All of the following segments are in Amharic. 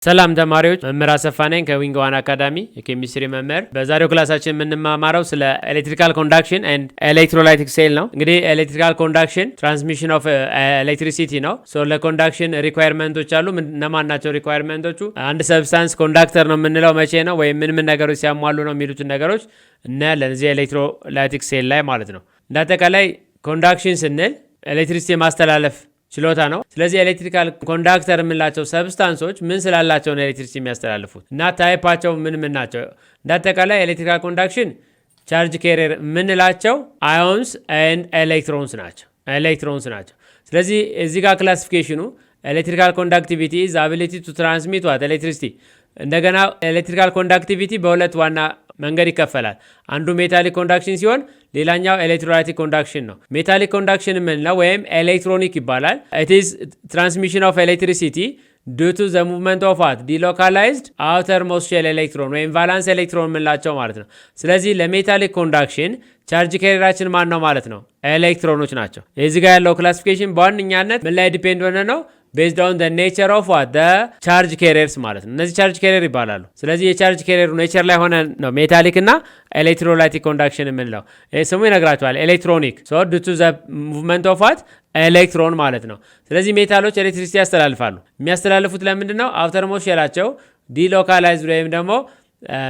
ሰላም ተማሪዎች መምህር አሰፋ ነኝ ከዊንግ ዋን አካዳሚ የኬሚስትሪ መምህር። በዛሬው ክላሳችን የምንማማረው ስለ ኤሌክትሪካል ኮንዳክሽን ኤንድ ኤሌክትሮላይቲክ ሴል ነው። እንግዲህ ኤሌክትሪካል ኮንዳክሽን ትራንስሚሽን ኦፍ ኤሌክትሪሲቲ ነው። ሶ ለኮንዳክሽን ሪኳየርመንቶች አሉ። እነማን ናቸው ሪኳየርመንቶቹ? አንድ ሰብስታንስ ኮንዳክተር ነው የምንለው መቼ ነው ወይም ምን ነገሮች ሲያሟሉ ነው የሚሉትን ነገሮች እናያለን እዚህ ኤሌክትሮላይቲክ ሴል ላይ ማለት ነው። እንዳጠቃላይ ኮንዳክሽን ስንል ኤሌክትሪሲቲ ማስተላለፍ ችሎታ ነው። ስለዚህ ኤሌክትሪካል ኮንዳክተር የምንላቸው ሰብስታንሶች ምን ስላላቸው ነው ኤሌክትሪሲቲ የሚያስተላልፉት እና ታይፓቸው ምን ናቸው? እንዳጠቃላይ ኤሌክትሪካል ኮንዳክሽን ቻርጅ ኬሪየር የምንላቸው አዮንስ ኤንድ ኤሌክትሮንስ ናቸው። ስለዚህ እዚህ ጋር ክላሲፊኬሽኑ ኤሌክትሪካል ኮንዳክቲቪቲ ኢዝ አቢሊቲ ቱ ትራንስሚት ዋት ኤሌክትሪሲቲ። እንደገና ኤሌክትሪካል ኮንዳክቲቪቲ በሁለት ዋና መንገድ ይከፈላል። አንዱ ሜታሊክ ኮንዳክሽን ሲሆን ሌላኛው ኤሌክትሮላይቲክ ኮንዳክሽን ነው። ሜታሊክ ኮንዳክሽን የምንለው ወይም ኤሌክትሮኒክ ይባላል። ኢት ኢዝ ትራንስሚሽን ኦፍ ኤሌክትሪሲቲ ዱ ቱ ዘ ሙቭመንት ኦፍ ዋት ዲሎካላይዝድ አውተር ሞስት ሼል ኤሌክትሮን ወይም ቫላንስ ኤሌክትሮን የምንላቸው ማለት ነው። ስለዚህ ለሜታሊክ ኮንዳክሽን ቻርጅ ኬሪየራችን ማን ነው ማለት ነው? ኤሌክትሮኖች ናቸው። እዚህ ጋር ያለው ክላሲፊኬሽን በዋነኛነት ምን ላይ ዲፔንድ ሆነ ነው? ቤዝድ ኦን ዘ ኔቸር ኦፍ ዋት ዘ ቻርጅ ኬሪየርስ ማለት ነው። እነዚህ ቻርጅ ኬሪየር ይባላሉ። ስለዚህ የቻርጅ ኬሪየሩ ኔቸር ላይ ሆነ ነው ሜታሊክ እና ኤሌክትሮላይቲክ ኮንዳክሽን የምንለው። ስሙ ይነግራቸዋል። ኤሌክትሮኒክ ሶ ዱ ቱ ዘ ሙቭመንት ኦፍ ዋት ኤሌክትሮን ማለት ነው። ስለዚህ ሜታሎች ኤሌክትሪሲቲ ያስተላልፋሉ። የሚያስተላልፉት ለምንድን ነው? አውተር ሞስት ሼላቸው ዲሎካላይዝድ ወይም ደግሞ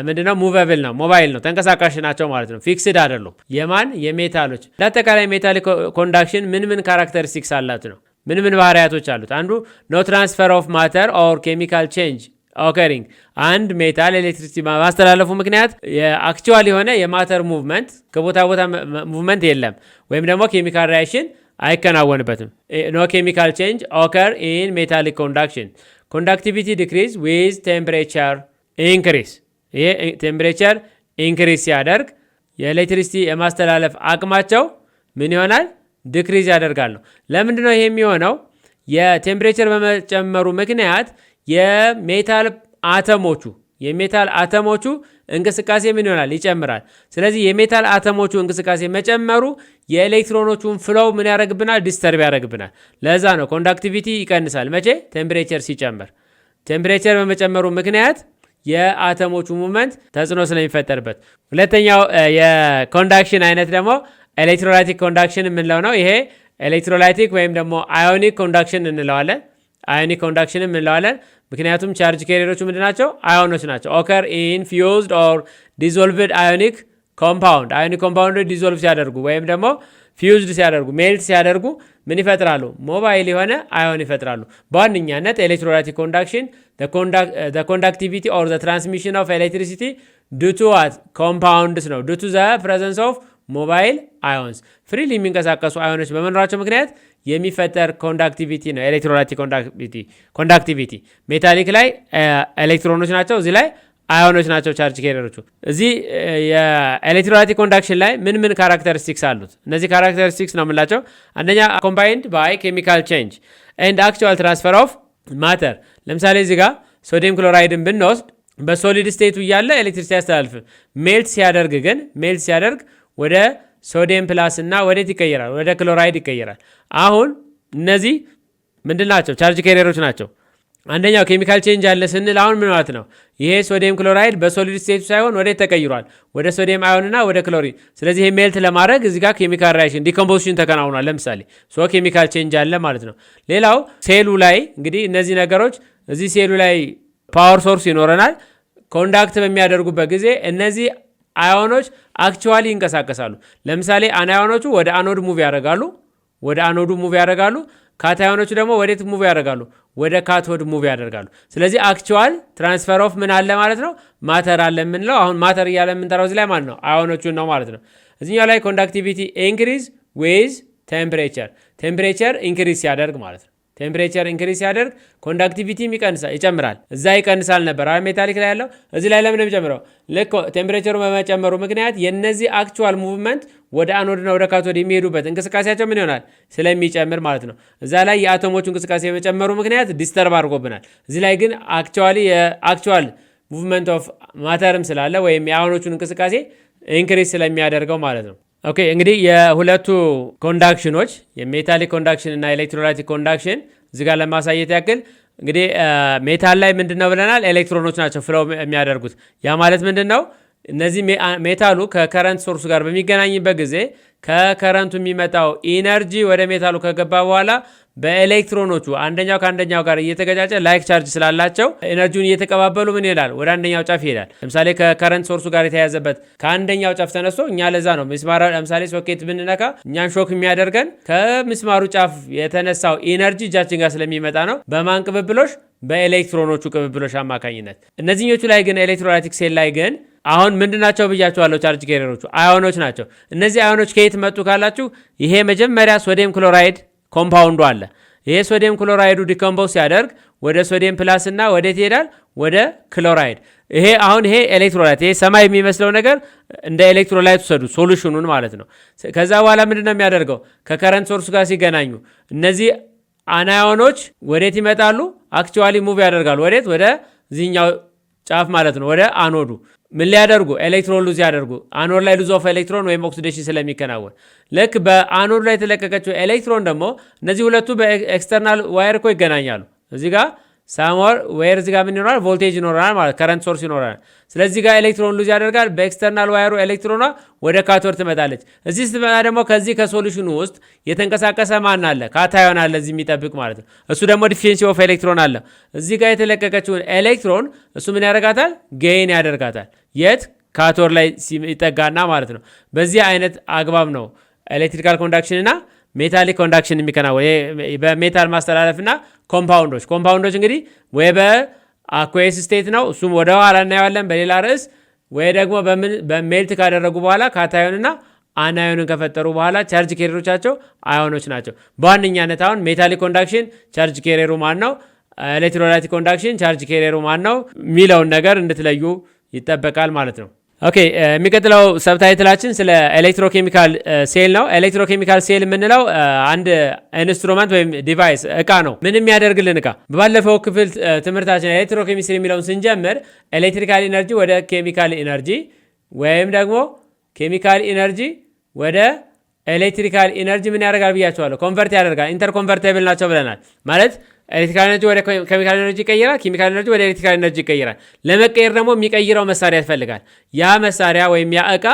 ምንድነው? ሙቨብል ነው፣ ሞባይል ነው፣ ተንቀሳቃሽ ናቸው ማለት ነው። ፊክስድ አይደሉም። የማን የሜታሎች። ለአጠቃላይ ሜታሊክ ኮንዳክሽን ምን ካራክተሪስቲክስ አላት ነው? ምን ባህሪያቶች አሉት? አንዱ ኖ ትራንስፈር ኦፍ ማተር ኦር ኬሚካል ቼንጅ ኦከሪንግ። አንድ ሜታል ኤሌክትሪሲቲ ማስተላለፉ ምክንያት የአክቹዋል የሆነ የማተር ሙቭመንት ከቦታ ቦታ ሙቭመንት የለም ወይም ደግሞ ኬሚካል ሪአክሽን አይከናወንበትም። ኖ ኬሚካል ቼንጅ ኦከር ኢን ሜታሊክ ኮንዳክሽን። ኮንዳክቲቪቲ ዲክሪዝ ዊዝ ቴምፕሬቸር ኢንክሪዝ። ይሄ ቴምፕሬቸር ኢንክሪዝ ሲያደርግ የኤሌክትሪሲቲ የማስተላለፍ አቅማቸው ምን ይሆናል? ዲክሪዝ ያደርጋሉ። ለምንድን ነው ይሄ የሚሆነው? የቴምፕሬቸር በመጨመሩ ምክንያት የሜታል አተሞቹ እንቅስቃሴ ምን ይሆናል? ይጨምራል። ስለዚህ የሜታል አተሞቹ እንቅስቃሴ መጨመሩ የኤሌክትሮኖቹን ፍሎው ምን ያደርግብናል? ዲስተርብ ያደርግብናል። ለዛ ነው ኮንዳክቲቪቲ ይቀንሳል። መቼ? ቴምፕሬቸር ሲጨምር። ቴምፕሬቸር በመጨመሩ ምክንያት የአተሞቹ ሙቭመንት ተጽዕኖ ስለሚፈጠርበት። ሁለተኛው የኮንዳክሽን አይነት ደግሞ ኤሌክትሮላይቲክ ኮንዳክሽን የምንለው ነው። ይሄ ኤሌክትሮላይቲክ ወይም ደግሞ አዮኒክ ኮንዳክሽን እንለዋለን። ምክንያቱም ቻርጅ ኬሪየሮቹ ምንድን ናቸው? አዮኖች ናቸው። ኦከር ኢን ፊውዝድ ኦር ዲዞልቭድ አዮኒክ ኮምፓውንድ። አዮኒክ ኮምፓውንድ ዲዞልቭ ሲያደርጉ ወይም ደግሞ ፊውዝድ ሲያደርጉ ሜልት ሲያደርጉ ምን ይፈጥራሉ? ሞባይል የሆነ አዮን ይፈጥራሉ። በዋነኛነት ኤሌክትሮላይቲክ ኮንዳክሽን ኮንዳክቲቪቲ ኦር ትራንስሚሽን ኦፍ ኤሌክትሪሲቲ ዱ ቱ ዋት ኮምፓውንድስ ነው። ዱ ቱ ዘ ፕሬዘንስ ኦፍ ሞባይል አዮንስ። ፍሪሊ የሚንቀሳቀሱ አዮኖች በመኖራቸው ምክንያት የሚፈጠር ኮንዳክቲቪቲ ነው ኤሌክትሮላይቲክ ኮንዳክቲቪቲ። ሜታሊክ ላይ ኤሌክትሮኖች ናቸው፣ እዚህ ላይ አዮኖች ናቸው ቻርጅ ኬሪየሮቹ። እዚህ የኤሌክትሮላይቲክ ኮንዳክሽን ላይ ምን ካራክተሪስቲክስ አሉት? እነዚህ ካራክተሪስቲክስ ነው የምላቸው። አንደኛ ኮምባይንድ ባይ ኬሚካል ቼንጅ ኤንድ አክቹዋል ትራንስፈር ኦፍ ማተር። ለምሳሌ እዚህ ጋር ሶዲየም ክሎራይድን ብንወስድ በሶሊድ ስቴቱ እያለ ኤሌክትሪሲቲ ያስተላልፍም። ሜልት ሲያደርግ ወደ ሶዲየም ፕላስ እና ወዴት ይቀየራል? ወደ ክሎራይድ ይቀየራል። አሁን እነዚህ ምንድን ናቸው? ቻርጅ ኬሪየሮች ናቸው። አንደኛው ኬሚካል ቼንጅ አለ ስንል አሁን ምን ማለት ነው? ይሄ ሶዲየም ክሎራይድ በሶሊድ ስቴቱ ሳይሆን ወዴት ተቀይሯል? ወደ ሶዲየም አዮን እና ወደ ክሎሪን። ስለዚህ ይሄ ሜልት ለማድረግ እዚህ ጋር ኬሚካል ሪአክሽን ዲኮምፖዚሽን ተከናውኗል። ለምሳሌ ኬሚካል ቼንጅ አለ ማለት ነው። ሌላው ሴሉ ላይ እንግዲህ እነዚህ ነገሮች እዚህ ሴሉ ላይ ፓወር ሶርስ ይኖረናል። ኮንዳክት በሚያደርጉበት ጊዜ እነዚህ አዮኖች አክቹዋሊ ይንቀሳቀሳሉ። ለምሳሌ አናዮኖቹ ወደ አኖድ ሙቭ ያደርጋሉ። ካታዮኖቹ ደግሞ ወዴት ሙቭ ያደርጋሉ? ወደ ካቶድ ሙቭ ያደርጋሉ። ስለዚህ አክቹዋል ትራንስፈር ኦፍ ምን አለ ማለት ነው? ማተር አለ የምንለው። አሁን ማተር እያለ የምንጠራው እዚህ ላይ ማለት ነው አዮኖቹን ነው ማለት ነው። እዚህኛው ላይ ኮንዳክቲቪቲ ኢንክሪዝ ዌዝ ቴምፕሬቸር ኢንክሪዝ ሲያደርግ ማለት ነው። ቴምፕሬቸር ኢንክሪዝ ሲያደርግ ኮንዳክቲቪቲም ይጨምራል። እዛ ይቀንሳል ነበር ሜታሊክ ላይ ያለው። እዚህ ላይ ለምን የሚጨምረው? ልክ ቴምፕሬቸሩ በመጨመሩ ምክንያት የነዚህ አክቹዋል ሙቭመንት ወደ አኖድና ወደ ካቶድ የሚሄዱበት እንቅስቃሴያቸው ምን ይሆናል? ስለሚጨምር ማለት ነው። እዛ ላይ የአቶሞቹ እንቅስቃሴ በመጨመሩ ምክንያት ዲስተርብ አድርጎብናል። እዚህ ላይ ግን የአክቹዋል ሙቭመንት ኦፍ ማተርም ስላለ ወይም የአዮኖቹን እንቅስቃሴ ኢንክሪዝ ስለሚያደርገው ማለት ነው። ኦኬ እንግዲህ የሁለቱ ኮንዳክሽኖች የሜታሊክ ኮንዳክሽን እና ኤሌክትሮላይቲክ ኮንዳክሽን እዚህ ጋር ለማሳየት ያክል እንግዲህ ሜታል ላይ ምንድነው ብለናል? ኤሌክትሮኖች ናቸው ፍለው የሚያደርጉት። ያ ማለት ምንድነው? እነዚህ ሜታሉ ከከረንት ሶርሱ ጋር በሚገናኝበት ጊዜ ከከረንቱ የሚመጣው ኢነርጂ ወደ ሜታሉ ከገባ በኋላ በኤሌክትሮኖቹ አንደኛው ከአንደኛው ጋር እየተገጫጨ ላይክ ቻርጅ ስላላቸው ኤነርጂውን እየተቀባበሉ ምን ይላል? ወደ አንደኛው ጫፍ ይሄዳል። ለምሳሌ ከከረንት ሶርሱ ጋር የተያዘበት ከአንደኛው ጫፍ ተነስቶ እኛ ለዛ ነው ምስማር ለምሳሌ ሶኬት ብንነካ እኛን ሾክ የሚያደርገን ከምስማሩ ጫፍ የተነሳው ኢነርጂ እጃችን ጋር ስለሚመጣ ነው። በማን ቅብብሎሽ? በኤሌክትሮኖቹ ቅብብሎሽ አማካኝነት። እነዚህኞቹ ላይ ግን ኤሌክትሮላይቲክ ሴል ላይ ግን አሁን ምንድናቸው ብያቸዋለሁ? ቻርጅ ካሪየሮቹ አዮኖች ናቸው። እነዚህ አዮኖች ከየት መጡ ካላችሁ ይሄ መጀመሪያ ሶዲየም ክሎራይድ ኮምፓውንዱ አለ። ይሄ ሶዲየም ክሎራይዱ ዲኮምፖዝ ሲያደርግ ወደ ሶዲየም ፕላስ እና ወዴት ይሄዳል? ወደ ክሎራይድ። ይሄ ኤሌክትሮላይት፣ ይሄ ሰማይ የሚመስለው ነገር እንደ ኤሌክትሮላይት ውሰዱ፣ ሶሉሽኑን ማለት ነው። ከዛ በኋላ ምንድነው የሚያደርገው? ከከረንት ሶርሱ ጋር ሲገናኙ እነዚህ አናዮኖች ወዴት ይመጣሉ? አክቹዋሊ ሙቭ ያደርጋሉ። ወዴት? ወደ ዚህኛው ጫፍ ማለት ነው፣ ወደ አኖዱ። ምን ሊያደርጉ? ኤሌክትሮን ሉዝ ያደርጉ። አኖድ ላይ ሉዝ ኦፍ ኤሌክትሮን ወይም ኦክሲዴሽን ስለሚከናወን ልክ በአኖድ ላይ የተለቀቀችው ኤሌክትሮን ደግሞ እነዚህ ሁለቱ በኤክስተርናል ዋየር እኮ ይገናኛሉ። እዚህ ጋር ሳምወር ዌር እዚህ ጋር ምን ይኖራል? ቮልቴጅ ይኖራል ማለት ከረንት ሶርስ ይኖራል። ስለዚህ ጋር ኤሌክትሮን ሉዝ ያደርጋል። በኤክስተርናል ዋየሩ ኤሌክትሮኗ ወደ ካቶድ ትመጣለች። እዚህ ስትመጣ ደግሞ ከዚህ ከሶሉሽኑ ውስጥ የተንቀሳቀሰ ማን አለ? ካታዮን አለ እዚህ የሚጠብቅ ማለት ነው። እሱ ደግሞ ዲፊሽንሲ ኦፍ ኤሌክትሮን አለ። እዚህ ጋር የተለቀቀችውን ኤሌክትሮን እሱ ምን ያደርጋታል? ጌይን ያደርጋታል። የት? ካቶድ ላይ ይጠጋና ማለት ነው። በዚህ አይነት አግባብ ነው ኤሌክትሪካል ኮንዳክሽን እና ሜታሊክ ኮንዳክሽን የሚከናወን በሜታል ማስተላለፍና ኮምፓውንዶች እንግዲህ ወይ በአኩዌስ ስቴት ነው፣ እሱም ወደ ኋላ እናየዋለን በሌላ ርዕስ፣ ወይ ደግሞ በሜልት ካደረጉ በኋላ ካታዮንና አናዮንን ከፈጠሩ በኋላ ቻርጅ ኬሪሮቻቸው አዮኖች ናቸው። በዋነኛነት አሁን ሜታሊክ ኮንዳክሽን ቻርጅ ኬሪሩ ማን ነው፣ ኤሌክትሮላይቲክ ኮንዳክሽን ቻርጅ ኬሪሩ ማን ነው የሚለውን ነገር እንድትለዩ ይጠበቃል ማለት ነው። ኦኬ የሚቀጥለው ሰብታይትላችን ስለ ኤሌክትሮኬሚካል ሴል ነው። ኤሌክትሮኬሚካል ሴል የምንለው አንድ ኢንስትሩመንት ወይም ዲቫይስ እቃ ነው። ምንም ያደርግልን እቃ። በባለፈው ክፍል ትምህርታችን ኤሌክትሮኬሚስትሪ የሚለውን ስንጀምር ኤሌክትሪካል ኢነርጂ ወደ ኬሚካል ኢነርጂ ወይም ደግሞ ኬሚካል ኢነርጂ ወደ ኤሌክትሪካል ኢነርጂ ምን ያደርጋል ብያቸዋለሁ? ኮንቨርት ያደርጋል። ኢንተርኮንቨርቴብል ናቸው ብለናል። ማለት ኤሌክትሪካል ኤነርጂ ወደ ኬሚካል ኤነርጂ ይቀይራል፣ ኬሚካል ኤነርጂ ወደ ኤሌክትሪካል ኤነርጂ ይቀይራል። ለመቀየር ደግሞ የሚቀይረው መሳሪያ ያስፈልጋል። ያ መሳሪያ ወይም ያ እቃ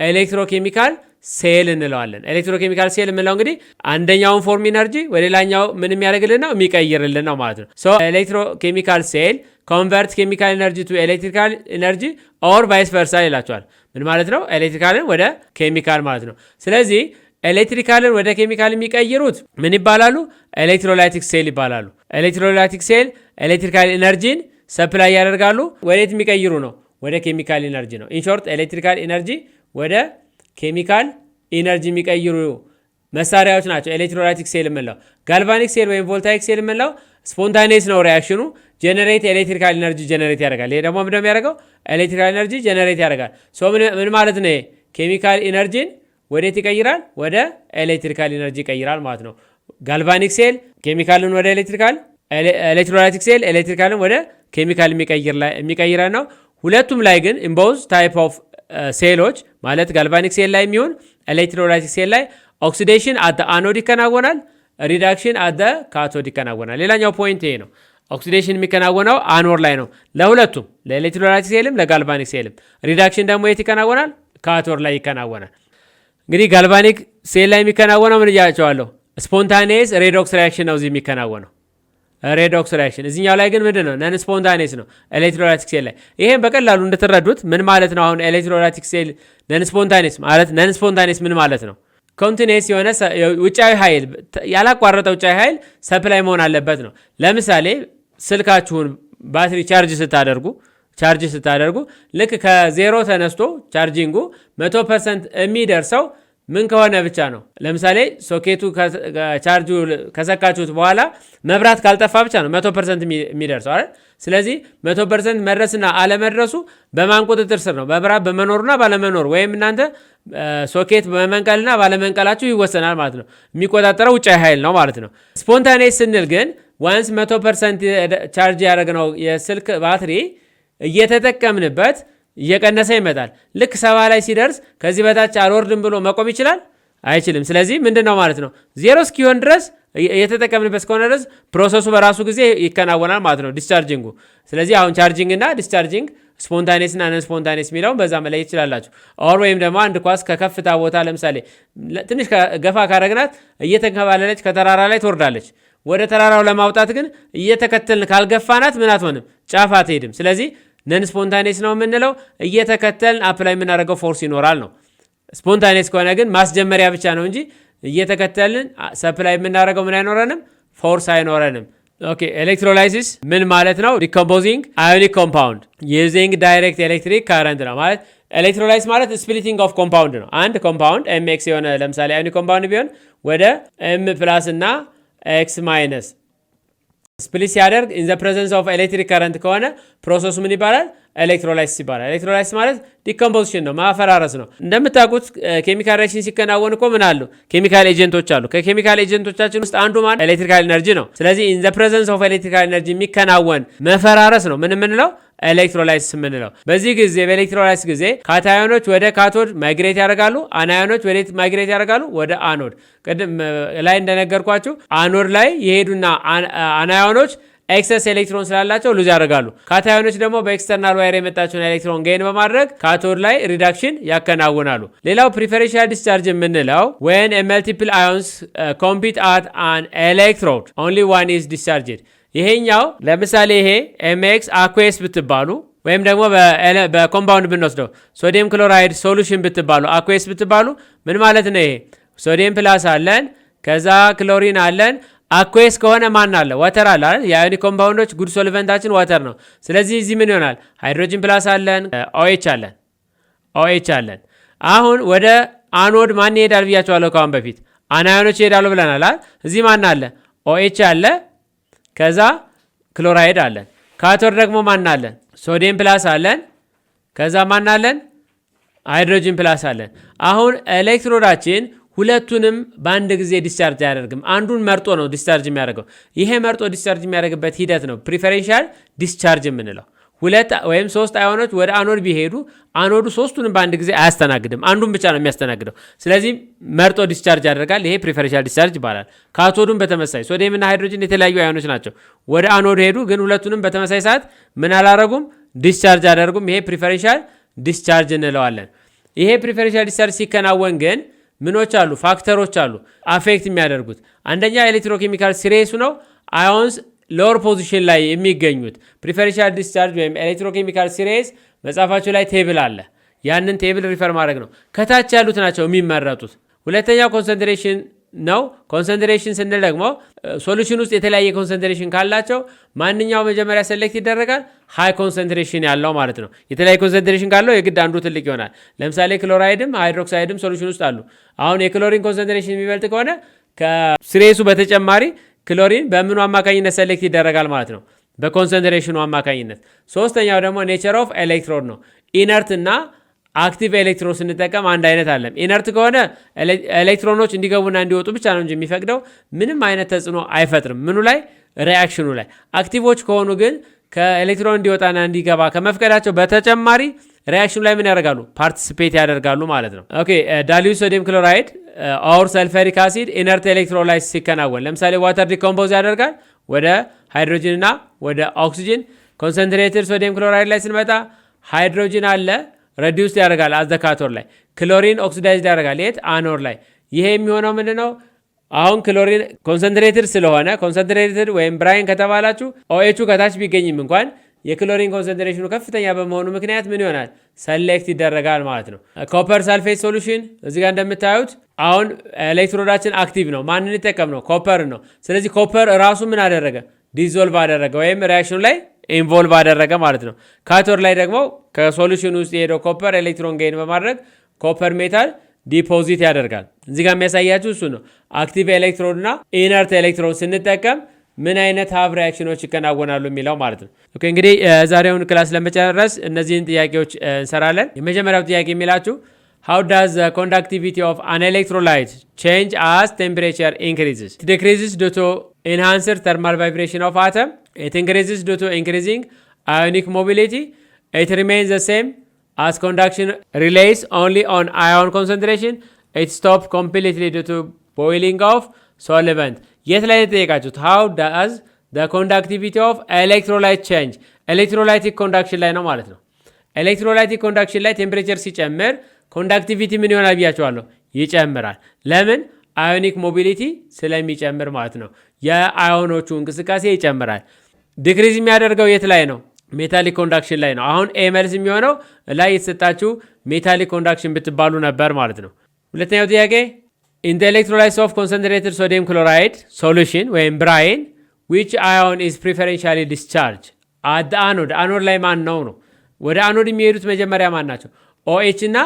ኤሌክትሮኬሚካል ሴል እንለዋለን። ኤሌክትሮኬሚካል ሴል የምንለው እንግዲህ አንደኛውን ፎርም ኢነርጂ ወደ ሌላኛው ምን የሚያደርግልን ነው? የሚቀይርልን ነው ማለት ነው። ሶ ኤሌክትሮኬሚካል ሴል ኮንቨርት ኬሚካል ኤነርጂ ቱ ኤሌክትሪካል ኤነርጂ ኦር ቫይስ ቨርሳ ይላቸዋል። ምን ማለት ነው? ኤሌክትሪካልን ወደ ኬሚካል ማለት ነው። ስለዚህ ኤሌክትሪካልን ወደ ኬሚካል የሚቀይሩት ምን ይባላሉ? ኤሌክትሮላይቲክ ሴል ይባላሉ። ኤሌክትሮላይቲክ ሴል ኤሌክትሪካል ኢነርጂን ሰፕላይ ያደርጋሉ። ወዴት የሚቀይሩ ነው? ወደ ኬሚካል ኢነርጂ ነው። ኢንሾርት ኤሌክትሪካል ኢነርጂ ወደ ኬሚካል ኢነርጂ የሚቀይሩ መሳሪያዎች ናቸው ኤሌክትሮላይቲክ ሴል የምንለው። ጋልቫኒክ ሴል ወይም ቮልታይክ ሴል የምንለው ስፖንታኔስ ነው ሪያክሽኑ፣ ጀነሬት ኤሌክትሪካል ኢነርጂ ጀነሬት ያደርጋል። ይሄ ደግሞ ምንድነው የሚያደርገው? ኤሌክትሪካል ኢነርጂ ጀነሬት ያደርጋል። ምን ማለት ነው? ኬሚካል ኢነርጂን ወዴት ይቀይራል? ወደ ኤሌክትሪካል ኢነርጂ ይቀይራል ማለት ነው። ጋልቫኒክ ሴል ኬሚካልን ወደ ኤሌክትሪካል፣ ኤሌክትሮላይቲክ ሴል ኤሌክትሪካልን ወደ ኬሚካል የሚቀይረ ነው። ሁለቱም ላይ ግን ኢምቦዝ ታይፕ ኦፍ ሴሎች ማለት ጋልቫኒክ ሴል ላይ የሚሆን ኤሌክትሮላይቲክ ሴል ላይ ኦክሲዴሽን አት አኖድ ይከናወናል፣ ሪዳክሽን አት ካቶድ ይከናወናል። ሌላኛው ፖይንት ይሄ ነው። ኦክሲዴሽን የሚከናወነው አኖድ ላይ ነው ለሁለቱም፣ ለኤሌክትሮላይቲክ ሴልም ለጋልቫኒክ ሴልም። ሪዳክሽን ደግሞ የት ይከናወናል? ካቶድ ላይ ይከናወናል። እንግዲህ ጋልቫኒክ ሴል ላይ የሚከናወነው ምን እያቸዋለሁ? ስፖንታኔስ ሬዶክስ ሪያክሽን ነው እዚህ የሚከናወነው ሬዶክስ ሪያክሽን። እዚህኛው ላይ ግን ምንድን ነው? ነን ስፖንታኔስ ነው ኤሌክትሮላይቲክ ሴል ላይ። ይሄን በቀላሉ እንድትረዱት ምን ማለት ነው? አሁን ኤሌክትሮላይቲክ ሴል ነን ስፖንታኔስ ማለት ነን ስፖንታኔስ ምን ማለት ነው? ኮንቲኔስ የሆነ ውጫዊ ኃይል ያላቋረጠ ውጫዊ ኃይል ሰፕላይ መሆን አለበት ነው። ለምሳሌ ስልካችሁን ባትሪ ቻርጅ ስታደርጉ ልክ ከዜሮ ተነስቶ ቻርጂንጉ 100% የሚደርሰው ምን ከሆነ ብቻ ነው። ለምሳሌ ሶኬቱ ቻርጁ ከሰካችሁት በኋላ መብራት ካልጠፋ ብቻ ነው 100% የሚደርሰው አይደል? ስለዚህ 100% መድረስና አለመድረሱ በማን ቁጥጥር ስር ነው? በመብራት በመኖሩና ባለመኖሩ ወይም እናንተ ሶኬት በመንቀልና ባለመንቀላችሁ ይወሰናል ማለት ነው። የሚቆጣጠረው ውጫዊ ኃይል ነው ማለት ነው። ስፖንታኔስ ስንል ግን ዋንስ 100% ቻርጅ ያደረግነው የስልክ ባትሪ እየተጠቀምንበት እየቀነሰ ይመጣል። ልክ 70 ላይ ሲደርስ ከዚህ በታች አልወርድም ብሎ መቆም ይችላል? አይችልም። ስለዚህ ምንድን ነው ማለት ነው? ዜሮ እስኪሆን ድረስ እየተጠቀምንበት እስከሆነ ድረስ ፕሮሰሱ በራሱ ጊዜ ይከናወናል ማለት ነው ዲስቻርጂንጉ። ስለዚህ አሁን ቻርጂንግ እና ዲስቻርጂንግ ስፖንታኔስ እና ነን ስፖንታኔስ የሚለውን በዛ መለየት ይችላላችሁ። ኦር ወይም ደግሞ አንድ ኳስ ከከፍታ ቦታ ለምሳሌ ትንሽ ገፋ ካረግናት እየተንከባለለች ከተራራ ላይ ትወርዳለች። ወደ ተራራው ለማውጣት ግን እየተከተልን ካልገፋናት ምን አትሆንም፣ ጫፍ አትሄድም። ስለዚህ ነን ስፖንታኔስ ነው የምንለው። እየተከተልን አፕላይ የምናደርገው ፎርስ ይኖራል ነው። ስፖንታኔስ ከሆነ ግን ማስጀመሪያ ብቻ ነው እንጂ እየተከተልን ሰፕላይ የምናደርገው ምን አይኖረንም፣ ፎርስ አይኖረንም። ኦኬ ኤሌክትሮላይሲስ ምን ማለት ነው? ዲኮምፖዚንግ አዮኒክ ኮምፓውንድ ዩዚንግ ዳይሬክት ኤሌክትሪክ ካረንት ነው ማለት። ኤሌክትሮላይስ ማለት ስፕሊቲንግ ኦፍ ኮምፓውንድ ነው። አንድ ኮምፓውንድ ኤምኤክስ የሆነ ለምሳሌ አዮኒክ ኮምፓውንድ ቢሆን ወደ ኤም ፕላስ እና ኤክስ ማይነስ ስፕሊት ሲያደርግ ኢን ዘ ፕሬዘንስ ኦፍ ኤሌክትሪክ ከረንት ከሆነ ፕሮሰሱ ምን ይባላል? ኤሌክትሮላይሲስ ይባላል። ኤሌክትሮላይሲስ ማለት ዲኮምፖዚሽን ነው፣ ማፈራረስ ነው። እንደምታውቁት ኬሚካል ሪአክሽን ሲከናወን እኮ ምን አሉ? ኬሚካል ኤጀንቶች አሉ። ከኬሚካል ኤጀንቶቻችን ውስጥ አንዱ ማለት ኤሌክትሪካል ኤነርጂ ነው። ስለዚህ ኢን ዘ ፕሬዘንስ ኦፍ ኤሌክትሪካል ኤነርጂ የሚከናወን መፈራረስ ነው ምን የምንለው? ኤሌክትሮላይሲስ የምንለው። በዚህ ጊዜ በኤሌክትሮላይሲስ ጊዜ ካታዮኖች ወደ ካቶድ ማይግሬት ያደርጋሉ፣ አናዮኖች ወደ ማይግሬት ያደርጋሉ? ወደ አኖድ። ቅድም ላይ እንደነገርኳችሁ አኖድ ላይ የሄዱና አናዮኖች ኤክሰስ ኤሌክትሮን ስላላቸው ሉዝ ያደርጋሉ። ካታዮኖች ደግሞ በኤክስተርናል ዋይር የመጣቸውን ኤሌክትሮን ጌን በማድረግ ካቶድ ላይ ሪዳክሽን ያከናውናሉ። ሌላው ፕሪፈሬንሻል ዲስቻርጅ የምንለው ዌን መልቲፕል አዮንስ ኮምፒት አት አን ኤሌክትሮድ ኦንሊ ዋን ኢዝ ዲስቻርጅድ። ይሄኛው ለምሳሌ ይሄ ኤምኤክስ አኩዌስ ብትባሉ ወይም ደግሞ በኮምፓውንድ ብንወስደው ሶዲየም ክሎራይድ ሶሉሽን ብትባሉ አኩዌስ ብትባሉ ምን ማለት ነው? ይሄ ሶዲየም ፕላስ አለን፣ ከዛ ክሎሪን አለን። አኩዌስ ከሆነ ማን አለ? ወተር አለ አይደል? የአዮኒክ ኮምፓውንዶች ጉድ ሶልቨንታችን ወተር ነው። ስለዚህ እዚህ ምን ይሆናል? ሃይድሮጂን ፕላስ አለን፣ ኦኤች አለን። አሁን ወደ አኖድ ማን ይሄዳል ብያቸዋለሁ ካሁን በፊት አናዮኖች ይሄዳሉ ብለናል አይደል? እዚህ ማን አለ? ኦኤች አለ፣ ከዛ ክሎራይድ አለን። ካቶድ ደግሞ ማን አለን? ሶዲየም ፕላስ አለን፣ ከዛ ማን አለን? ሃይድሮጂን ፕላስ አለን። አሁን ኤሌክትሮዳችን ሁለቱንም በአንድ ጊዜ ዲስቻርጅ አያደርግም። አንዱን መርጦ ነው ዲስቻርጅ የሚያደርገው። ይሄ መርጦ ዲስቻርጅ የሚያደርግበት ሂደት ነው ፕሪፈሬንሻል ዲስቻርጅ የምንለው። ሁለት ወይም ሶስት አዮኖች ወደ አኖድ ቢሄዱ አኖዱ ሶስቱንም በአንድ ጊዜ አያስተናግድም፣ አንዱን ብቻ ነው የሚያስተናግደው። ስለዚህ መርጦ ዲስቻርጅ ያደርጋል። ይሄ ፕሪፈሬንሻል ዲስቻርጅ ይባላል። ካቶዱን በተመሳይ ሶዲየምና ሃይድሮጅን የተለያዩ አዮኖች ናቸው። ወደ አኖድ ሄዱ፣ ግን ሁለቱንም በተመሳይ ሰዓት ምን አላረጉም? ዲስቻርጅ አደርጉም። ይሄ ፕሪፈሬንሻል ዲስቻርጅ እንለዋለን። ይሄ ፕሪፈሬንሻል ዲስቻርጅ ሲከናወን ግን ምኖች አሉ? ፋክተሮች አሉ አፌክት የሚያደርጉት። አንደኛ ኤሌክትሮኬሚካል ሲሬሱ ነው። አዮንስ ሎወር ፖዚሽን ላይ የሚገኙት ፕሪፈሬንሻል ዲስቻርጅ ወይም ኤሌክትሮኬሚካል ሲሬስ መጽሐፋቸው ላይ ቴብል አለ። ያንን ቴብል ሪፈር ማድረግ ነው። ከታች ያሉት ናቸው የሚመረጡት። ሁለተኛው ኮንሰንትሬሽን ነው። ኮንሰንትሬሽን ስንል ደግሞ ሶሉሽን ውስጥ የተለያየ ኮንሰንትሬሽን ካላቸው ማንኛው መጀመሪያ ሴሌክት ይደረጋል? ሃይ ኮንሰንትሬሽን ያለው ማለት ነው። የተለያየ ኮንሰንትሬሽን ካለው የግድ አንዱ ትልቅ ይሆናል። ለምሳሌ ክሎራይድም ሃይድሮክሳይድም ሶሉሽን ውስጥ አሉ። አሁን የክሎሪን ኮንሰንትሬሽን የሚበልጥ ከሆነ ከስሬሱ በተጨማሪ ክሎሪን በምኑ አማካኝነት ሴሌክት ይደረጋል ማለት ነው? በኮንሰንትሬሽኑ አማካኝነት። ሶስተኛው ደግሞ ኔቸር ኦፍ ኤሌክትሮድ ነው። ኢነርት እና አክቲቭ ኤሌክትሮን ስንጠቀም አንድ አይነት አለም። ኢነርት ከሆነ ኤሌክትሮኖች እንዲገቡና እንዲወጡ ብቻ ነው እንጂ የሚፈቅደው ምንም አይነት ተጽዕኖ አይፈጥርም። ምኑ ላይ? ሪያክሽኑ ላይ። አክቲቮች ከሆኑ ግን ከኤሌክትሮን እንዲወጣና እንዲገባ ከመፍቀዳቸው በተጨማሪ ሪያክሽኑ ላይ ምን ያደርጋሉ? ፓርቲሲፔት ያደርጋሉ ማለት ነው። ኦኬ ዳይሉት ሶዲየም ክሎራይድ ኦር ሰልፈሪክ አሲድ ኢነርት ኤሌክትሮላይሲስ ሲከናወን ለምሳሌ ዋተር ዲኮምፖዝ ያደርጋል ወደ ሃይድሮጂን እና ወደ ኦክሲጂን። ኮንሰንትሬትድ ሶዲየም ክሎራይድ ላይ ስንመጣ ሃይድሮጂን አለ ረዲውስ ያደርጋል አዘካቶር ላይ። ክሎሪን ኦክሲዳይዝ ያደርጋል የት? አኖር ላይ። ይሄ የሚሆነው ምንድነው? አሁን ክሎሪን ኮንሰንትሬትድ ስለሆነ ኮንሰንትሬትድ ወይም ብራይን ከተባላችሁ ኦኤቹ ከታች ቢገኝም እንኳን የክሎሪን ኮንሰንትሬሽኑ ከፍተኛ በመሆኑ ምክንያት ምን ይሆናል? ሰሌክት ይደረጋል ማለት ነው። ኮፐር ሳልፌት ሶሉሽን እዚህ ጋር እንደምታዩት አሁን ኤሌክትሮዳችን አክቲቭ ነው። ማንን ይጠቀም ነው? ኮፐር ነው። ስለዚህ ኮፐር ራሱ ምን አደረገ? ዲዞልቭ አደረገ ወይም ሪያክሽኑ ላይ ኢንቮልቭ አደረገ ማለት ነው። ካቶድ ላይ ደግሞ ከሶሉሽን ውስጥ የሄደው ኮፐር ኤሌክትሮን ጌን በማድረግ ኮፐር ሜታል ዲፖዚት ያደርጋል። እዚህ ጋር የሚያሳያችሁ እሱ ነው። አክቲቭ ኤሌክትሮድ እና ኢነርት ኤሌክትሮድ ስንጠቀም ምን አይነት ሀብ ሪያክሽኖች ይከናወናሉ የሚለው ማለት ነው። ኦኬ እንግዲህ ዛሬውን ክላስ ለመጨረስ እነዚህን ጥያቄዎች እንሰራለን። የመጀመሪያው ጥያቄ የሚላችሁ how does the conductivity of an electrolyte change as temperature increases? It decreases due to enhanced thermal vibration of atom. It increases due to increasing ionic mobility. It remains the same as conduction relies only on ion concentration. It stops completely due to boiling of solvent. የት ላይ የተጠየቃችሁት? ሃው ዳዝ ዘ ኮንዳክቲቪቲ ኦፍ ኤሌክትሮላይት ቼንጅ። ኤሌክትሮላይቲክ ኮንዳክሽን ላይ ነው ማለት ነው። ኤሌክትሮላይቲክ ኮንዳክሽን ላይ ቴምፕሬቸር ሲጨምር ኮንዳክቲቪቲ ምን ይሆናል ብያቸዋለሁ? ይጨምራል። ለምን? አዮኒክ ሞቢሊቲ ስለሚጨምር ማለት ነው። የአዮኖቹ እንቅስቃሴ ይጨምራል። ዲክሪዝ የሚያደርገው የት ላይ ነው? ሜታሊክ ኮንዳክሽን ላይ ነው። አሁን ኤ መልስ የሚሆነው ላይ የተሰጣችሁ ሜታሊክ ኮንዳክሽን ብትባሉ ነበር ማለት ነው። ሁለተኛው ጥያቄ ኢን ዘ ኤሌክትሮላይትስ ኦፍ ኮንሰንትሬትድ ሶዲየም ክሎራይድ ሶሉሽን ወይም ብራይን ዊች አዮን ኢዝ ፕሪፈረንሻሊ ዲስቻርጅ አት አኖድ። አኖድ ላይ ማን ነው ነው? ወደ አኖድ የሚሄዱት መጀመሪያ ማን ናቸው? ኦኤች እና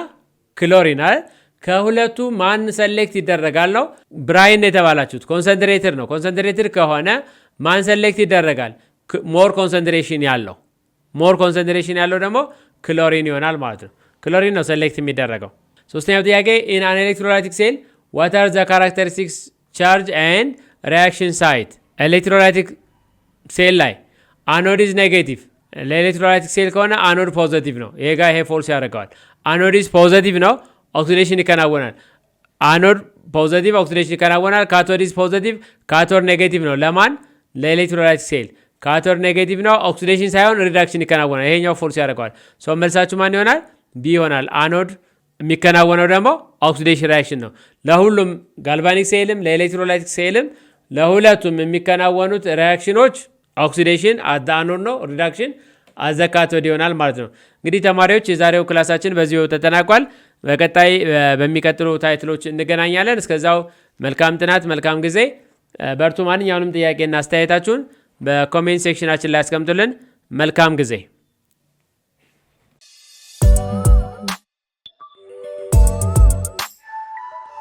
ክሎሪን አይደል? ከሁለቱ ማን ሰሌክት ይደረጋል ነው? ብራይን የተባላችሁት ኮንሰንትሬትድ ነው። ኮንሰንትሬትድ ከሆነ ማን ሰሌክት ይደረጋል? ሞር ኮንሰንትሬሽን ያለው። ሞር ኮንሰንትሬሽን ያለው ደግሞ ክሎሪን ይሆናል ማለት ነው። ክሎሪን ነው ሰሌክት የሚደረገው። ሶስተኛው ጥያቄ ኢን አን ኤሌክትሮላይቲክ ሴል ዋት አር ዘ ካራክተሪስቲክስ ቻርጅ ኤንድ ሪያክሽን ሳይት። ኤሌክትሮላይቲክ ሴል ላይ አኖድ ኢዝ ኔጌቲቭ። ለኤሌክትሮላይቲክ ሴል ከሆነ አኖድ ፖዘቲቭ ነው። ይሄ ጋር ይሄ ፎልስ ያደርገዋል። አኖድ ኢዝ ፖዘቲቭ ነው፣ ኦክሲዴሽን ይከናወናል። አኖድ ፖዘቲቭ ኦክሲዴሽን ይከናወናል። ካቶድ ኢዝ ፖዘቲቭ፣ ካቶድ ኔጌቲቭ ነው። ለማን? ለኤሌክትሮላይቲክ ሴል። ካቶድ ኔጌቲቭ ነው፣ ኦክሲዴሽን ሳይሆን ሪዳክሽን ይከናወናል። ይሄኛው ፎልስ ያደርገዋል። ሰው መልሳችሁ ማን ይሆናል? ቢ ይሆናል። አኖድ የሚከናወነው ደግሞ ኦክሲዴሽን ሪያክሽን ነው። ለሁሉም ጋልቫኒክ ሴልም ለኤሌክትሮላይቲክ ሴልም ለሁለቱም የሚከናወኑት ሪያክሽኖች ኦክሲዴሽን አት አኖድ ነው፣ ሪዳክሽን አት ዘ ካቶድ ይሆናል ማለት ነው። እንግዲህ ተማሪዎች የዛሬው ክላሳችን በዚሁ ተጠናቋል። በቀጣይ በሚቀጥሉ ታይትሎች እንገናኛለን። እስከዛው መልካም ጥናት፣ መልካም ጊዜ። በርቱ። ማንኛውንም ጥያቄና አስተያየታችሁን በኮሜንት ሴክሽናችን ላይ ያስቀምጡልን። መልካም ጊዜ